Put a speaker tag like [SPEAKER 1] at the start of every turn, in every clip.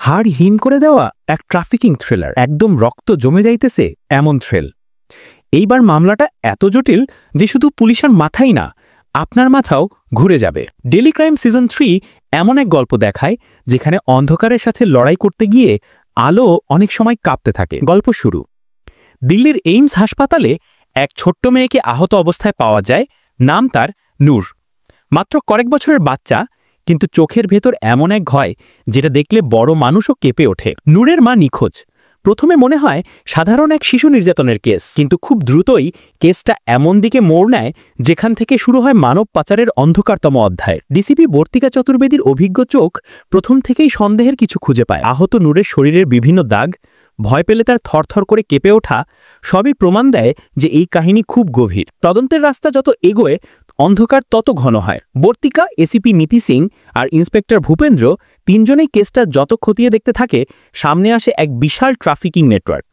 [SPEAKER 1] হাড় হিম করে দেওয়া এক ট্রাফিকিং থ্রিলার, একদম রক্ত জমে যাইতেছে এমন থ্রিল। এইবার মামলাটা এত জটিল যে শুধু পুলিশের মাথাই না, আপনার মাথাও ঘুরে যাবে। ডেলি ক্রাইম সিজন 3 এমন এক গল্প দেখায় যেখানে অন্ধকারের সাথে লড়াই করতে গিয়ে আলো অনেক সময় কাঁপতে থাকে। গল্প শুরু। দিল্লির এইমস হাসপাতালে এক ছোট্ট মেয়েকে আহত অবস্থায় পাওয়া যায়। নাম তার নূর, মাত্র কয়েক বছরের বাচ্চা, কিন্তু চোখের ভেতর এমন এক ভয় যেটা দেখলে বড় মানুষও কেঁপে ওঠে। নূরের মা নিখোঁজ। প্রথমে মনে হয় সাধারণ এক শিশু নির্যাতনের কেস, কিন্তু খুব দ্রুতই কেসটা এমন দিকে মোড় নেয় যেখান থেকে শুরু হয় মানব পাচারের অন্ধকারতম অধ্যায়। ডিসিপি বর্তিকা চতুর্বেদীর অভিজ্ঞ চোখ প্রথম থেকেই সন্দেহের কিছু খুঁজে পায়। আহত নূরের শরীরের বিভিন্ন দাগ, ভয় পেলে তার থরথর করে কেঁপে ওঠা, সবই প্রমাণ দেয় যে এই কাহিনী খুব গভীর। তদন্তের রাস্তা যত এগোয় অন্ধকার তত ঘন হয়। বর্তিকা, এসিপি নীতি সিং আর ইন্সপেক্টর ভূপেন্দ্র তিনজনেই কেসটা যত খতিয়ে দেখতে থাকে, সামনে আসে এক বিশাল ট্রাফিকিং নেটওয়ার্ক।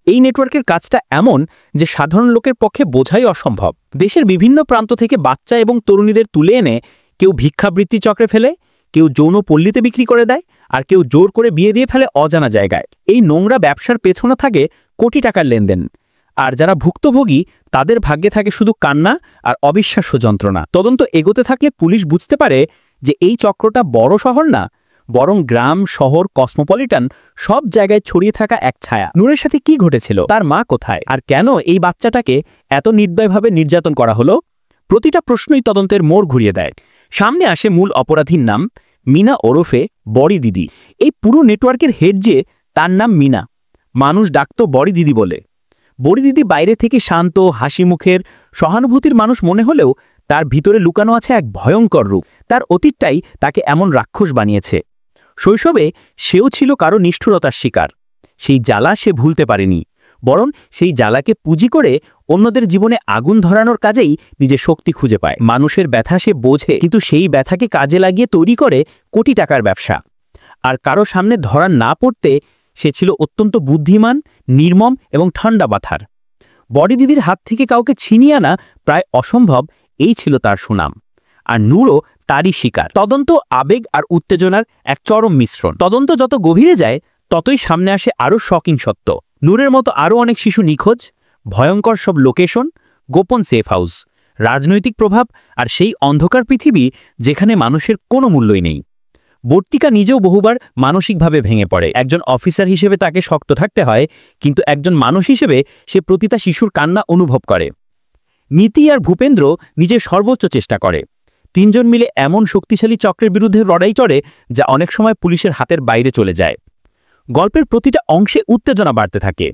[SPEAKER 1] এই নেটওয়ার্কের কাজটা এমন যে সাধারণ লোকের পক্ষে বোঝাই অসম্ভব। দেশের বিভিন্ন প্রান্ত থেকে বাচ্চা এবং তরুণীদের তুলে এনে কেউ ভিক্ষাবৃত্তি চক্রে ফেলে, কেউ যৌন পল্লীতে বিক্রি করে দেয়, আর কেউ জোর করে বিয়ে দিয়ে ফেলে অজানা জায়গায়। এই নোংরা ব্যবসার পেছনে থাকে কোটি টাকার লেনদেন, আর যারা ভুক্তভোগী তাদের ভাগ্যে থাকে শুধু কান্না আর অবিশ্বাস্য যন্ত্রণা। তদন্ত এগোতে থাকলে পুলিশ বুঝতে পারে যে এই চক্রটা বড় শহর না, বরং গ্রাম, শহর, কসমোপলিটন সব জায়গায় ছড়িয়ে থাকা এক ছায়া। নূরের সাথে কি ঘটেছিল, তার মা কোথায়, আর কেন এই বাচ্চাটাকে এত নির্দয়ভাবে নির্যাতন করা হলো, প্রতিটা প্রশ্নই তদন্তের মোড় ঘুরিয়ে দেয়। সামনে আসে মূল অপরাধীর নাম মিনা ওরফে বড়ি দিদি। এই পুরো নেটওয়ার্কের হেড যে, তার নাম মিনা, মানুষ ডাকত বড়ি দিদি বলে। বড়ি দিদি বাইরে থেকে শান্ত, হাসি মুখের, সহানুভূতির মানুষ মনে হলেও তার ভিতরে লুকানো আছে এক ভয়ঙ্কর রূপ। তার অতীতটাই তাকে এমন রাক্ষস বানিয়েছে। শৈশবে সেও ছিল কারো নিষ্ঠুরতার শিকার। সেই জ্বালা সে ভুলতে পারেনি, বরং সেই জ্বালাকে পুঁজি করে অন্যদের জীবনে আগুন ধরানোর কাজেই নিজের শক্তি খুঁজে পায়। মানুষের ব্যথা সে বোঝে, কিন্তু সেই ব্যথাকে কাজে লাগিয়ে তৈরি করে কোটি টাকার ব্যবসা। আর কারো সামনে ধরা না পড়তে সে ছিল অত্যন্ত বুদ্ধিমান, নির্মম এবং ঠান্ডা মাথার। বড়ি দিদির হাত থেকে কাউকে ছিনিয়ে আনা প্রায় অসম্ভব, এই ছিল তার সুনাম। আর নূরও তারই শিকার। তদন্ত আবেগ আর উত্তেজনার এক চরম মিশ্রণ। তদন্ত যত গভীরে যায় ততই সামনে আসে আরও শকিং সত্য। নূরের মতো আরও অনেক শিশু নিখোঁজ, ভয়ঙ্কর সব লোকেশন, গোপন সেফ হাউস, রাজনৈতিক প্রভাব, আর সেই অন্ধকার পৃথিবী যেখানে মানুষের কোনো মূল্যই নেই। বর্তিকা নিজেও বহুবার মানসিকভাবে ভেঙে পড়ে। একজন অফিসার হিসেবে তাকে শক্ত থাকতে হয়, কিন্তু একজন মানুষ হিসেবে সে প্রতিটা শিশুর কান্না অনুভব করে। নীতি আর ভূপেন্দ্র নিজের সর্বোচ্চ চেষ্টা করে। তিনজন মিলে এমন শক্তিশালী চক্রের বিরুদ্ধে লড়াই করে যা অনেক সময় পুলিশের হাতের বাইরে চলে যায়। গল্পের প্রতিটা অংশে উত্তেজনা বাড়তে থাকে।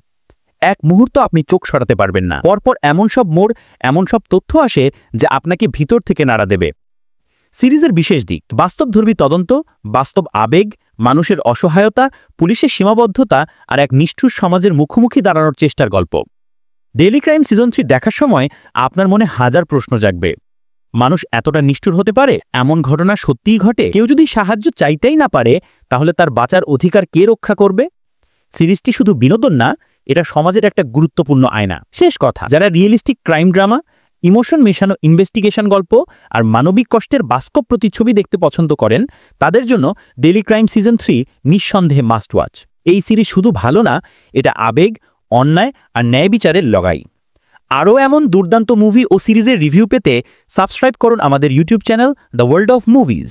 [SPEAKER 1] এক মুহূর্ত আপনি চোখ সরাতে পারবেন না। পরপর এমন সব মোড়, এমন সব তথ্য আসে যা আপনাকে ভিতর থেকে নাড়া দেবে। সিরিজের বিশেষ দিক: বাস্তবধর্মী তদন্ত, বাস্তব আবেগ, মানুষের অসহায়তা, পুলিশের সীমাবদ্ধতা আর এক নিষ্ঠুর সমাজের মুখোমুখি দাঁড়ানোর চেষ্টার গল্প। ডেলি ক্রাইম সিজন 3 দেখার সময় আপনার মনে হাজার প্রশ্ন জাগবে। মানুষ এতটা নিষ্ঠুর হতে পারে? এমন ঘটনা সত্যিই ঘটে? কেউ যদি সাহায্য চাইতেই না পারে, তাহলে তার বাঁচার অধিকার কে রক্ষা করবে? সিরিজটি শুধু বিনোদন না, এটা সমাজের একটা গুরুত্বপূর্ণ আয়না। শেষ কথা, যারা রিয়েলিস্টিক ক্রাইম ড্রামা, ইমোশন মেশানো ইনভেস্টিগেশন গল্প আর মানবিক কষ্টের বাস্তব প্রতিচ্ছবি দেখতে পছন্দ করেন, তাদের জন্য ডেলি ক্রাইম সিজন 3 নিঃসন্দেহে মাস্ট ওয়াচ। এই সিরিজ শুধু ভালো না, এটা আবেগ, অন্যায় আর ন্যায় বিচারের লড়াই। আরও এমন দুর্দান্ত মুভি ও সিরিজের রিভিউ পেতে সাবস্ক্রাইব করুন আমাদের YouTube channel the world of movies.